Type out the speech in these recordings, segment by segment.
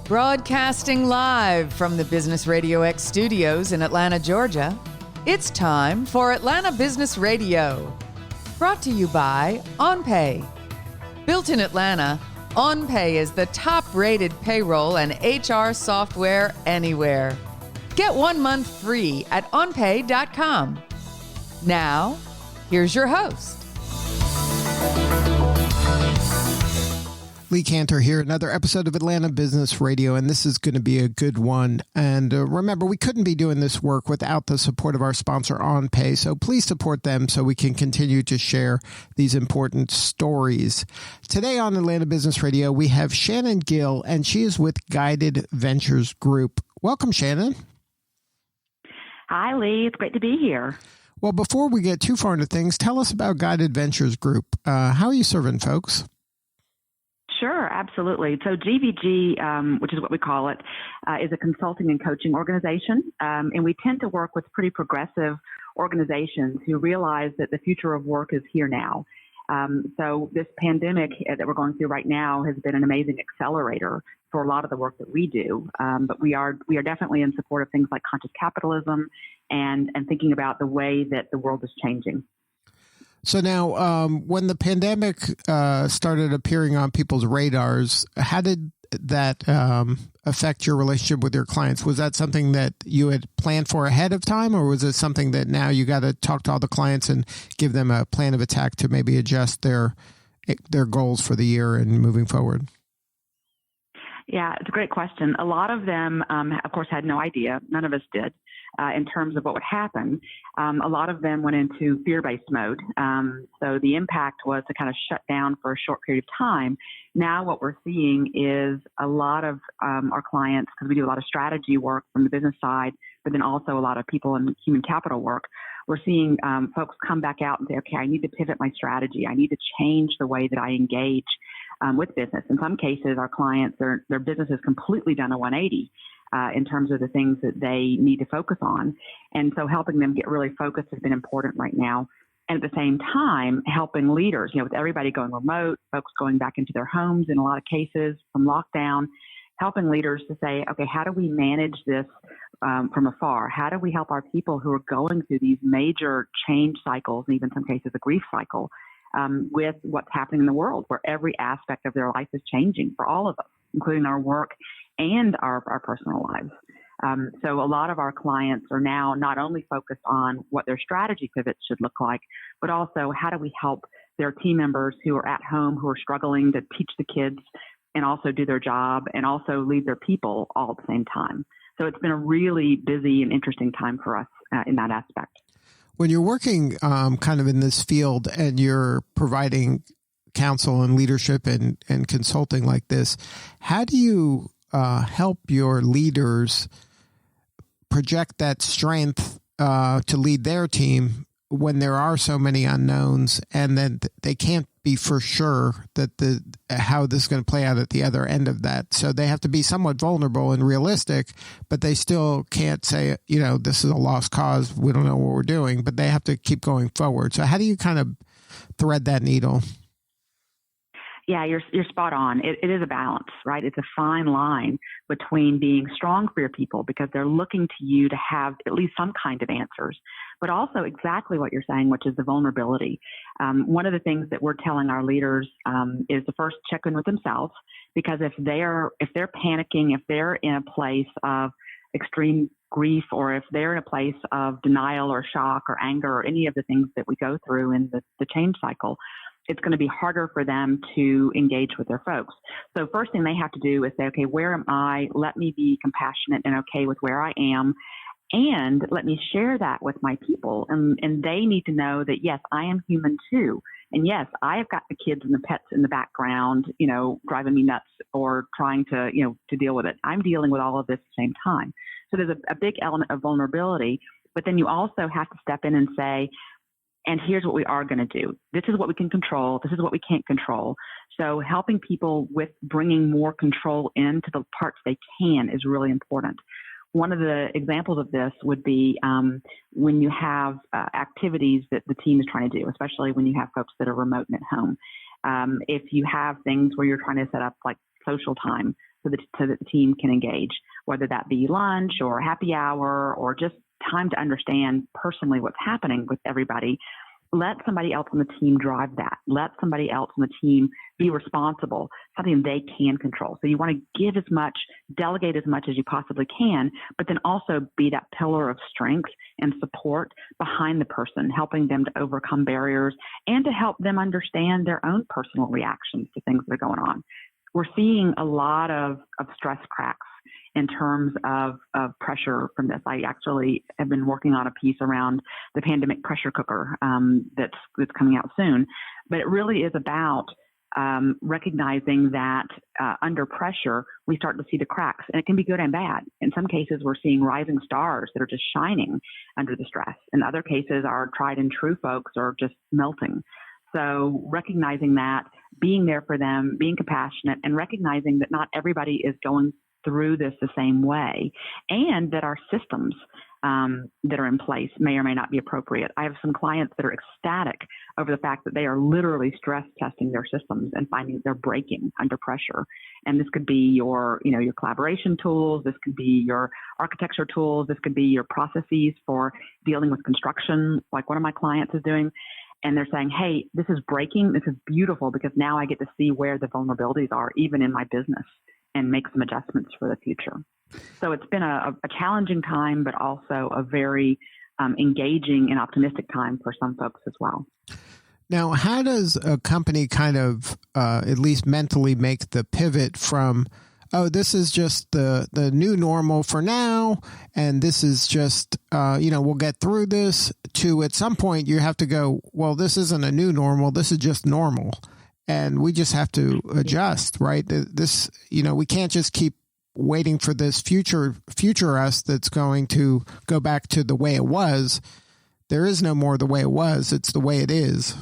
Broadcasting live from the Business RadioX studios in Atlanta, Georgia, it's time for Atlanta Business Radio. Brought to you by OnPay. Built in Atlanta, OnPay is the top-rated payroll and HR software anywhere. Get 1 month free at onpay.com. Now, here's your host. Lee Cantor here, another episode of Atlanta Business Radio, and this is going to be a good one. And remember, we couldn't be doing this work without the support of our sponsor, OnPay, so please support them so we can continue to share these important stories. Today on Atlanta Business Radio, we have Shannon Gill, and she is with Guided Ventures Group. Welcome, Shannon. Hi, Lee. It's great to be here. Well, before we get too far into things, tell us about Guided Ventures Group. How are you serving folks? Sure, absolutely. So GVG, which is what we call it, is a consulting and coaching organization. And we tend to work with pretty progressive organizations who realize that the future of work is here now. So this pandemic that we're going through right now has been an amazing accelerator for a lot of the work that we do. But we are definitely in support of things like conscious capitalism and thinking about the way that the world is changing. So now, when the pandemic started appearing on people's radars, how did that affect your relationship with your clients? Was that something that you had planned for ahead of time, or was it something that now you got to talk to all the clients and give them a plan of attack to maybe adjust their goals for the year and moving forward? Yeah, it's a great question. A lot of them, of course, had no idea. None of us did. In terms of what would happen. A lot of them went into fear-based mode. So the impact was to kind of shut down for a short period of time. Now what we're seeing is a lot of our clients, because we do a lot of strategy work from the business side, but then also a lot of people in human capital work, we're seeing folks come back out and say, okay, I need to pivot my strategy. I need to change the way that I engage with business. In some cases, our clients, their business has completely done a 180. In terms of the things that they need to focus on. And so helping them get really focused has been important right now. And at the same time, helping leaders, with everybody going remote, folks going back into their homes in a lot of cases from lockdown, helping leaders to say, okay, how do we manage this from afar? How do we help our people who are going through these major change cycles, and even in some cases a grief cycle, with what's happening in the world, where every aspect of their life is changing for all of us, including our work and our personal lives. So a lot of our clients are now not only focused on what their strategy pivots should look like, but also how do we help their team members who are at home, who are struggling to teach the kids and also do their job and also lead their people all at the same time. So it's been a really busy and interesting time for us in that aspect. When you're working kind of in this field and you're providing counsel and leadership and consulting like this, how do you help your leaders project that strength to lead their team when there are so many unknowns and then they can't be for sure that how this is going to play out at the other end of that? So they have to be somewhat vulnerable and realistic, but they still can't say, this is a lost cause. We don't know what we're doing, but they have to keep going forward. So how do you kind of thread that needle? Yeah, you're spot on. It is a balance, right? It's a fine line between being strong for your people because they're looking to you to have at least some kind of answers, but also exactly what you're saying, which is the vulnerability. One of the things that we're telling our leaders is to first check in with themselves, because if they're panicking, if they're in a place of extreme grief, or if they're in a place of denial or shock or anger or any of the things that we go through in the change cycle, it's going to be harder for them to engage with their folks. So first thing they have to do is say, okay, where am I? Let me be compassionate and okay with where I am. And let me share that with my people. And they need to know that, yes, I am human too. And yes, I have got the kids and the pets in the background, driving me nuts or trying to deal with it. I'm dealing with all of this at the same time. So there's a big element of vulnerability, but then you also have to step in and say, and here's what we are going to do. This is what we can control. This is what we can't control. So helping people with bringing more control into the parts they can is really important. One of the examples of this would be when you have activities that the team is trying to do, especially when you have folks that are remote and at home. If you have things where you're trying to set up like social time so that the team can engage, whether that be lunch or happy hour or just time to understand personally what's happening with everybody. Let somebody else on the team drive that. Let somebody else on the team be responsible, something they can control. So you want to give as much, delegate as much as you possibly can, but then also be that pillar of strength and support behind the person, helping them to overcome barriers and to help them understand their own personal reactions to things that are going on. We're seeing a lot of stress cracks in terms of pressure from this. I actually have been working on a piece around the pandemic pressure cooker that's coming out soon. But it really is about recognizing that under pressure, we start to see the cracks, and it can be good and bad. In some cases, we're seeing rising stars that are just shining under the stress. In other cases, our tried and true folks are just melting. So recognizing that, being there for them, being compassionate, and recognizing that not everybody is going through this the same way, and that our systems that are in place may or may not be appropriate. I have some clients that are ecstatic over the fact that they are literally stress testing their systems and finding they're breaking under pressure. And this could be your collaboration tools. This could be your architecture tools. This could be your processes for dealing with construction, like one of my clients is doing. And they're saying, hey, this is breaking. This is beautiful because now I get to see where the vulnerabilities are, even in my business, and make some adjustments for the future. So it's been a challenging time, but also a very engaging and optimistic time for some folks as well. Now, how does a company kind of, at least mentally, make the pivot from, oh, this is just the new normal for now, and this is just, we'll get through this, to at some point you have to go, well, this isn't a new normal, this is just normal. And we just have to adjust, right? This, we can't just keep waiting for this future us that's going to go back to the way it was. There is no more the way it was. It's the way it is.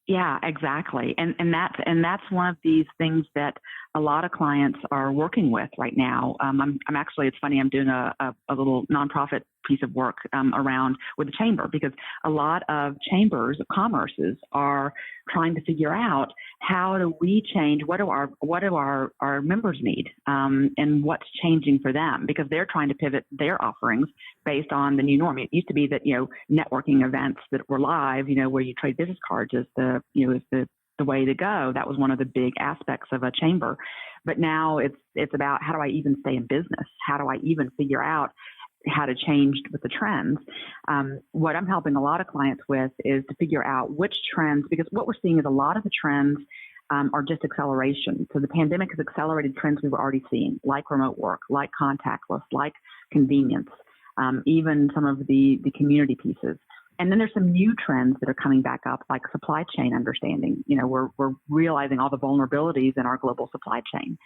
Yeah, exactly. And that's one of these things that a lot of clients are working with right now. I'm actually, it's funny, I'm doing a little nonprofit piece of work around with the chamber, because a lot of chambers of commerces are trying to figure out, how do we change? What do our members need? And what's changing for them? Because they're trying to pivot their offerings based on the new norm. It used to be that, networking events that were live, where you trade business cards is the way to go. That was one of the big aspects of a chamber. But now it's about, how do I even stay in business? How do I even figure out how to change with the trends? What I'm helping a lot of clients with is to figure out which trends, because what we're seeing is a lot of the trends are just acceleration. So the pandemic has accelerated trends we were already seeing, like remote work, like contactless, like convenience, even some of the community pieces. And then there's some new trends that are coming back up, like supply chain understanding. We're realizing all the vulnerabilities in our global supply chain.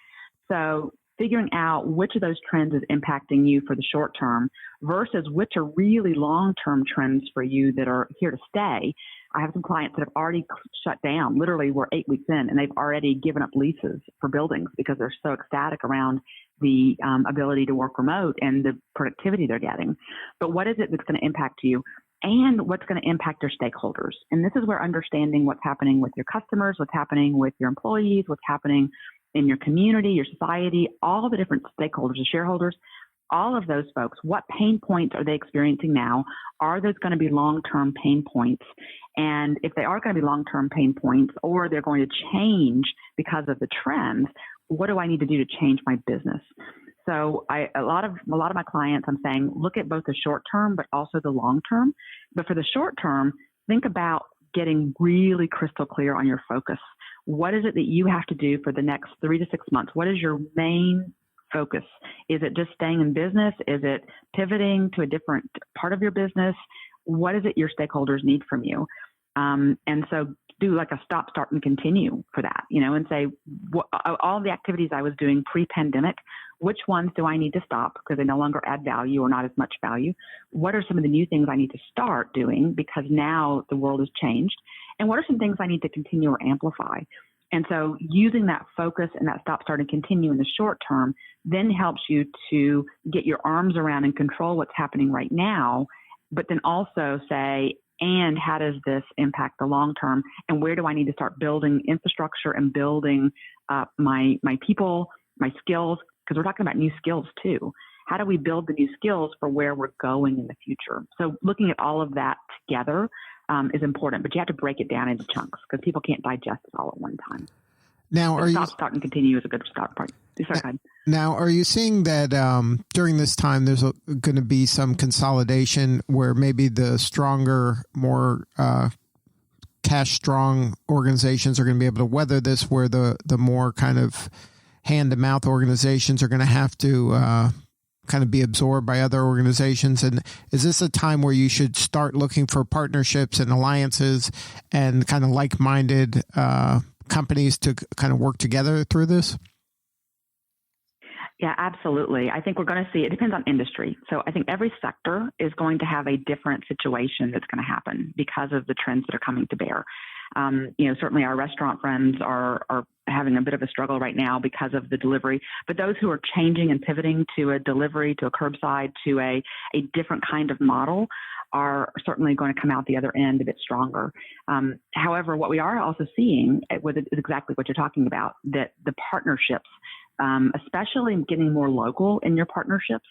So figuring out which of those trends is impacting you for the short term versus which are really long-term trends for you that are here to stay. I have some clients that have already shut down. Literally, we're 8 weeks in, and they've already given up leases for buildings because they're so ecstatic around the ability to work remote and the productivity they're getting. But what is it that's going to impact you? And what's going to impact your stakeholders? And this is where understanding what's happening with your customers, what's happening with your employees, what's happening in your community, your society, all the different stakeholders, the shareholders, all of those folks, what pain points are they experiencing now? Are those going to be long-term pain points? And if they are going to be long-term pain points, or they're going to change because of the trends, what do I need to do to change my business? So a lot of my clients, I'm saying, look at both the short term, but also the long term. But for the short term, think about getting really crystal clear on your focus. What is it that you have to do for the next 3 to 6 months? What is your main focus? Is it just staying in business? Is it pivoting to a different part of your business? What is it your stakeholders need from you? And so do like a stop, start, and continue for that, and say, all the activities I was doing pre-pandemic, which ones do I need to stop because they no longer add value or not as much value? What are some of the new things I need to start doing because now the world has changed? And what are some things I need to continue or amplify? And so using that focus and that stop, start, and continue in the short term then helps you to get your arms around and control what's happening right now, but then also say, and how does this impact the long term? And where do I need to start building infrastructure and building my people my skills, because we're talking about new skills too. How do we build the new skills for where we're going in the future? So looking at all of that together is important, but you have to break it down into chunks because people can't digest it all at one time. Now, Start, and continue is a good start part. Now, are you seeing that during this time there's going to be some consolidation where maybe the stronger, more cash-strong organizations are going to be able to weather this, where the more kind of hand-to-mouth organizations are going to have to kind of be absorbed by other organizations? And is this a time where you should start looking for partnerships and alliances and kind of like-minded companies to kind of work together through this? Yeah, absolutely. I think we're going to see, it depends on industry. So I think every sector is going to have a different situation that's going to happen because of the trends that are coming to bear. Certainly our restaurant friends are having a bit of a struggle right now because of the delivery, but those who are changing and pivoting to a delivery, to a curbside, to a different kind of model are certainly going to come out the other end a bit stronger. However, what we are also seeing is exactly what you're talking about, that the partnerships, especially getting more local in your partnerships,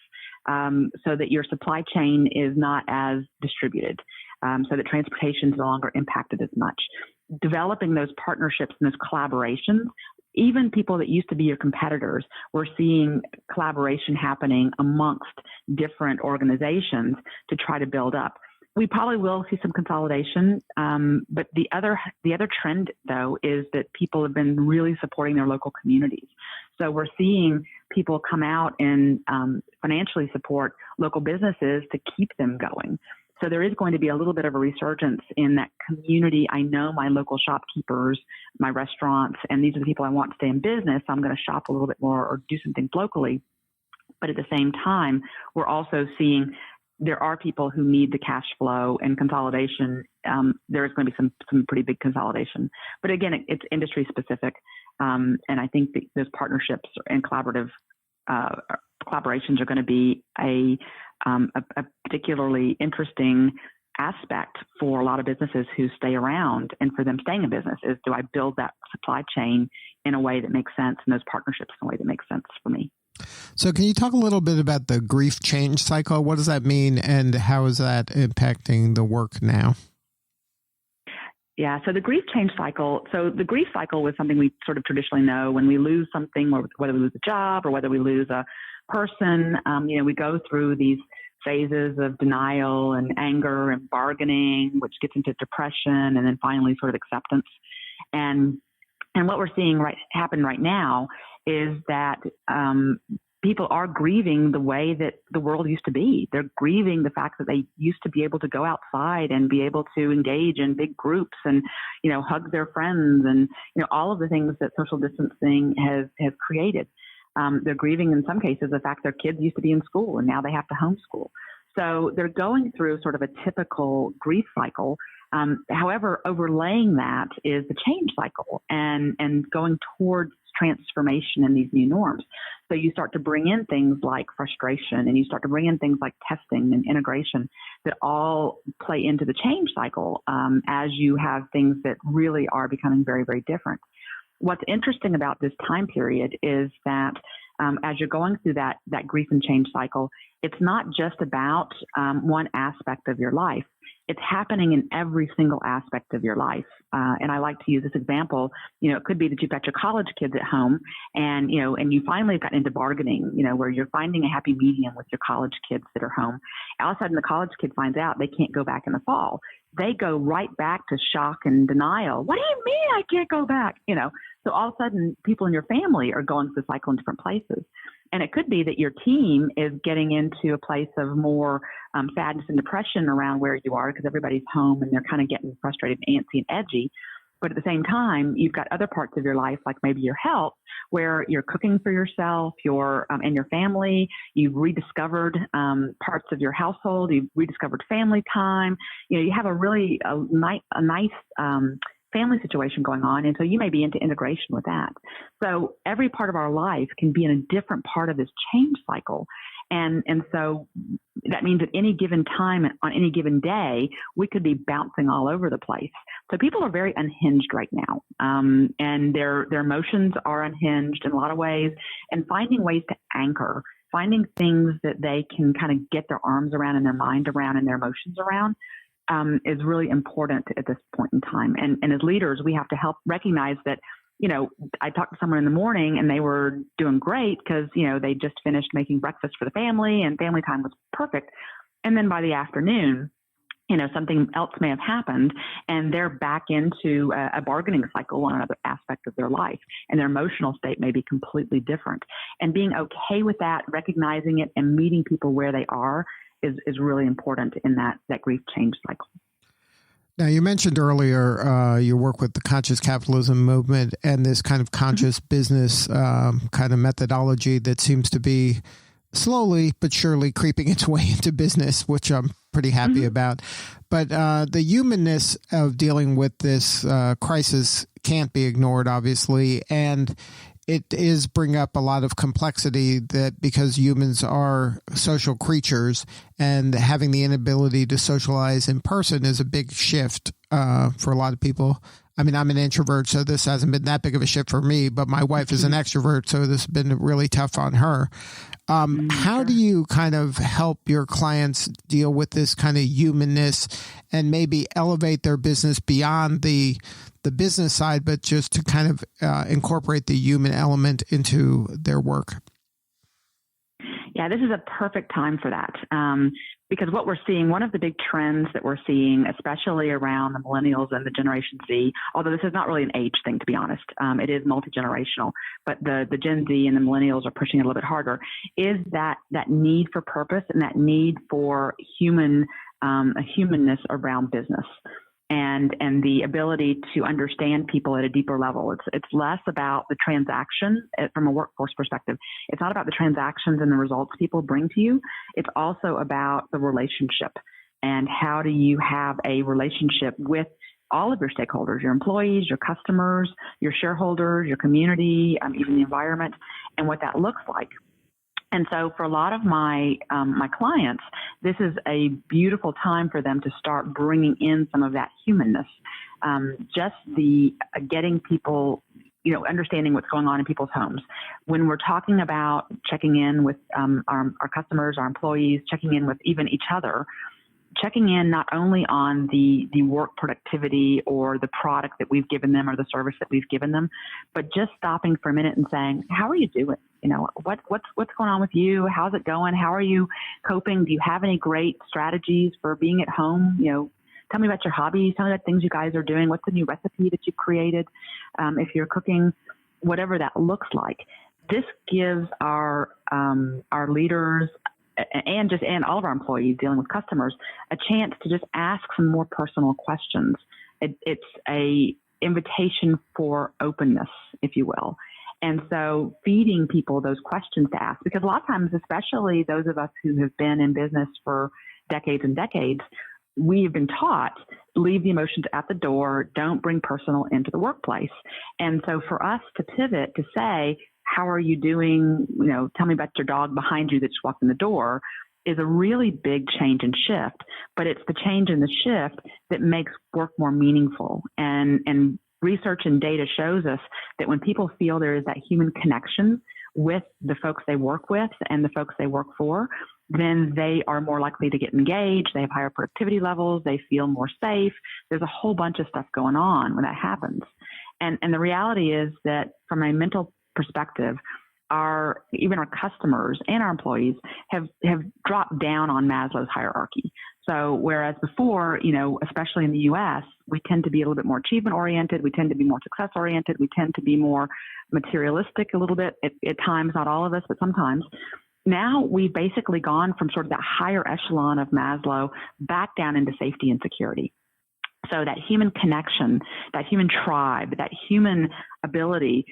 so that your supply chain is not as distributed, so that transportation is no longer impacted as much. Developing those partnerships and those collaborations, even people that used to be your competitors, we're seeing collaboration happening amongst different organizations to try to build up. We probably will see some consolidation, but the other trend, though, is that people have been really supporting their local communities. So we're seeing people come out and financially support local businesses to keep them going. So there is going to be a little bit of a resurgence in that community. I know my local shopkeepers, my restaurants, and these are the people I want to stay in business. So I'm going to shop a little bit more or do some things locally. But at the same time, we're also seeing there are people who need the cash flow and consolidation. There is going to be some pretty big consolidation. But again, it's industry specific. And I think those partnerships and collaborations are going to be a particularly interesting aspect for a lot of businesses who stay around. And for them staying in business is, do I build that supply chain in a way that makes sense, and those partnerships in a way that makes sense for me? So can you talk a little bit about the grief change cycle? What does that mean, and how is that impacting the work now? Yeah, so the grief change cycle. So the grief cycle was something we sort of traditionally know when we lose something, or whether we lose a job or whether we lose a person. We go through these phases of denial and anger and bargaining, which gets into depression, and then finally sort of acceptance. And what we're seeing happen right now is that people are grieving the way that the world used to be. They're grieving the fact that they used to be able to go outside and be able to engage in big groups and, hug their friends and, all of the things that social distancing has created. They're grieving in some cases the fact their kids used to be in school and now they have to homeschool. So they're going through sort of a typical grief cycle. However, overlaying that is the change cycle and going towards transformation in these new norms. So you start to bring in things like frustration, and you start to bring in things like testing and integration that all play into the change cycle as you have things that really are becoming very, very different. What's interesting about this time period is that as you're going through that grief and change cycle, it's not just about one aspect of your life. It's happening in every single aspect of your life. And I like to use this example. It could be that you've got your college kids at home and you finally got into bargaining, where you're finding a happy medium with your college kids that are home. All of a sudden the college kid finds out they can't go back in the fall. They go right back to shock and denial. What do you mean I can't go back? So all of a sudden people in your family are going through the cycle in different places. And it could be that your team is getting into a place of more sadness and depression around where you are because everybody's home and they're kind of getting frustrated and antsy and edgy. But at the same time, you've got other parts of your life, like maybe your health, where you're cooking for yourself, and your family. You've rediscovered parts of your household. You've rediscovered family time. You have a really nice family situation going on. And so you may be into integration with that. So every part of our life can be in a different part of this change cycle. And so that means at any given time, on any given day, we could be bouncing all over the place. So people are very unhinged right now, and their emotions are unhinged in a lot of ways, and finding ways to anchor, finding things that they can kind of get their arms around and their mind around and their emotions around is really important at this point in time. And as leaders, we have to help recognize that, I talked to someone in the morning and they were doing great because, they just finished making breakfast for the family and family time was perfect. And then by the afternoon, something else may have happened and they're back into a bargaining cycle on another aspect of their life, and their emotional state may be completely different. And being okay with that, recognizing it, and meeting people where they are is really important in that grief change cycle. Now, you mentioned earlier your work with the conscious capitalism movement and this kind of conscious business kind of methodology that seems to be slowly but surely creeping its way into business, which I'm pretty happy about. But the humanness of dealing with this crisis can't be ignored, obviously, and it is bring up a lot of complexity that because humans are social creatures and having the inability to socialize in person is a big shift for a lot of people. I mean, I'm an introvert, so this hasn't been that big of a shift for me, but my wife is an extrovert, so this has been really tough on her. How do you kind of help your clients deal with this kind of humanness and maybe elevate their business beyond the business side, but just to kind of incorporate the human element into their work? Yeah, this is a perfect time for that. Because what we're seeing, one of the big trends that we're seeing, especially around the millennials and the Generation Z, although this is not really an age thing, to be honest, it is multi-generational, but the Gen Z and the millennials are pushing it a little bit harder, is that need for purpose and that need for a humanness around business. And the ability to understand people at a deeper level. It's less about the transaction from a workforce perspective. It's not about the transactions and the results people bring to you. It's also about the relationship and how do you have a relationship with all of your stakeholders, your employees, your customers, your shareholders, your community, even the environment, and what that looks like. And so for a lot of my clients, this is a beautiful time for them to start bringing in some of that humanness, just the getting people, understanding what's going on in people's homes. When we're talking about checking in with our customers, our employees, checking in with even each other, checking in not only on the work productivity or the product that we've given them or the service that we've given them, but just stopping for a minute and saying, how are you doing? What's going on with you? How's it going? How are you coping? Do you have any great strategies for being at home? Tell me about your hobbies. Tell me about things you guys are doing. What's the new recipe that you created? If you're cooking, whatever that looks like. This gives our leaders and all of our employees dealing with customers a chance to just ask some more personal questions. It's a invitation for openness, if you will. And so feeding people those questions to ask, because a lot of times, especially those of us who have been in business for decades and decades, we have been taught, leave the emotions at the door, don't bring personal into the workplace. And so for us to pivot to say, how are you doing? Tell me about your dog behind you that just walked in the door, is a really big change and shift. But it's the change and the shift that makes work more meaningful. And research and data shows us that when people feel there is that human connection with the folks they work with and the folks they work for, then they are more likely to get engaged. They have higher productivity levels. They feel more safe. There's a whole bunch of stuff going on when that happens. And the reality is that from a mental perspective, even our customers and our employees have dropped down on Maslow's hierarchy. So whereas before, especially in the U.S., we tend to be a little bit more achievement oriented, we tend to be more success oriented, we tend to be more materialistic a little bit at times, not all of us, but sometimes. Now we've basically gone from sort of that higher echelon of Maslow back down into safety and security. So that human connection, that human tribe, that human ability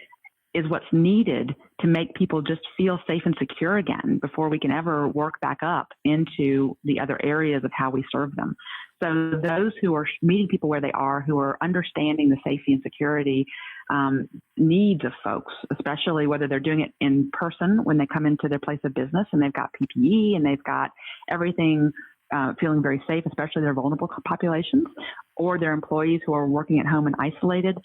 is what's needed to make people just feel safe and secure again before we can ever work back up into the other areas of how we serve them. So those who are meeting people where they are, who are understanding the safety and security needs of folks, especially whether they're doing it in person when they come into their place of business and they've got PPE and they've got everything feeling very safe, especially their vulnerable populations, or their employees who are working at home and isolated.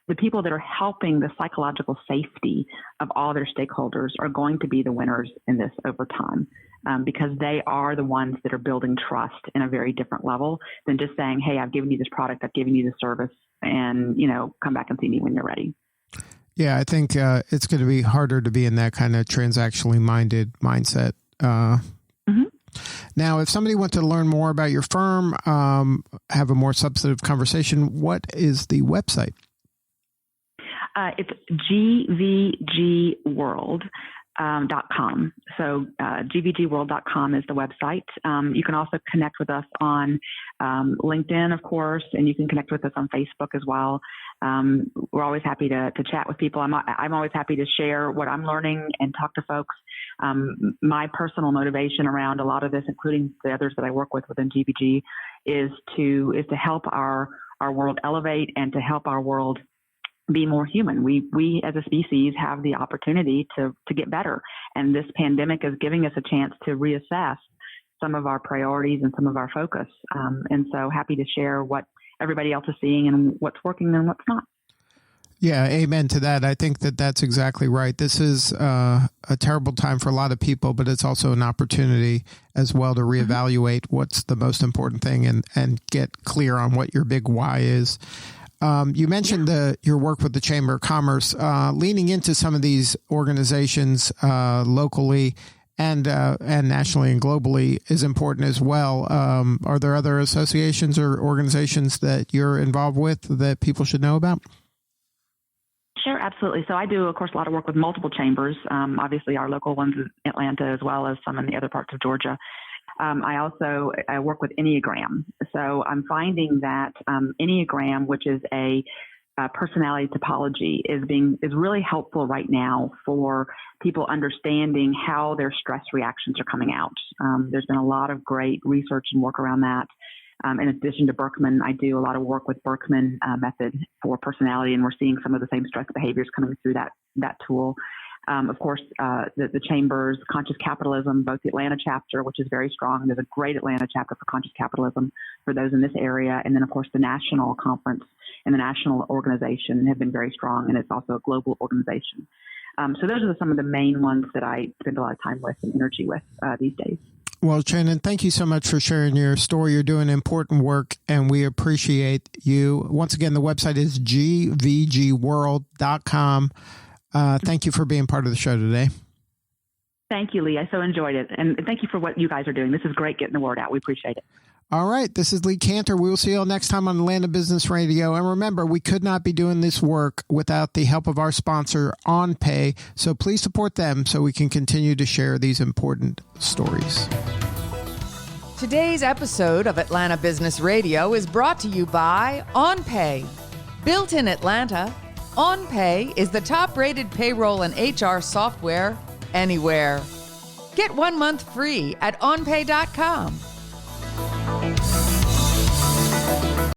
The people that are helping the psychological safety of all their stakeholders are going to be the winners in this over time, because they are the ones that are building trust in a very different level than just saying, hey, I've given you this product, I've given you this service, and, come back and see me when you're ready. Yeah, I think it's going to be harder to be in that kind of transactionally minded mindset. Now, if somebody wants to learn more about your firm, have a more substantive conversation, what is the website? It's GVGworld.com. So GVGworld.com is the website. You can also connect with us on LinkedIn, of course, and you can connect with us on Facebook as well. We're always happy to chat with people. I'm always happy to share what I'm learning and talk to folks. My personal motivation around a lot of this, including the others that I work with within GVG, is to help our world elevate and to help our world be more human. We as a species have the opportunity to get better. And this pandemic is giving us a chance to reassess some of our priorities and some of our focus. And so happy to share what everybody else is seeing and what's working and what's not. Yeah, amen to that. I think that's exactly right. This is a terrible time for a lot of people, but it's also an opportunity as well to reevaluate what's the most important thing and get clear on what your big why is. You mentioned your work with the Chamber of Commerce, leaning into some of these organizations locally and nationally and globally is important as well. Are there other associations or organizations that you're involved with that people should know about? Sure, absolutely. So I do, of course, a lot of work with multiple chambers, obviously our local ones in Atlanta as well as some in the other parts of Georgia. I work with Enneagram. So I'm finding that Enneagram, which is a personality topology, is really helpful right now for people understanding how their stress reactions are coming out. There's been a lot of great research and work around that. In addition to Berkman, I do a lot of work with Berkman method for personality, and we're seeing some of the same stress behaviors coming through that tool. Of course, the Chamber's Conscious Capitalism, both the Atlanta chapter, which is very strong. There's a great Atlanta chapter for Conscious Capitalism for those in this area. And then, of course, the national conference and the national organization have been very strong, and it's also a global organization. So those are some of the main ones that I spend a lot of time with and energy with these days. Well, Shannon, thank you so much for sharing your story. You're doing important work, and we appreciate you. Once again, the website is gvgworld.com. Thank you for being part of the show today. Thank you, Lee. I so enjoyed it. And thank you for what you guys are doing. This is great getting the word out. We appreciate it. All right. This is Lee Cantor. We will see you all next time on Atlanta Business Radio. And remember, we could not be doing this work without the help of our sponsor, OnPay. So please support them so we can continue to share these important stories. Today's episode of Atlanta Business Radio is brought to you by OnPay. Built in Atlanta, OnPay is the top-rated payroll and HR software anywhere. Get 1 month free at onpay.com.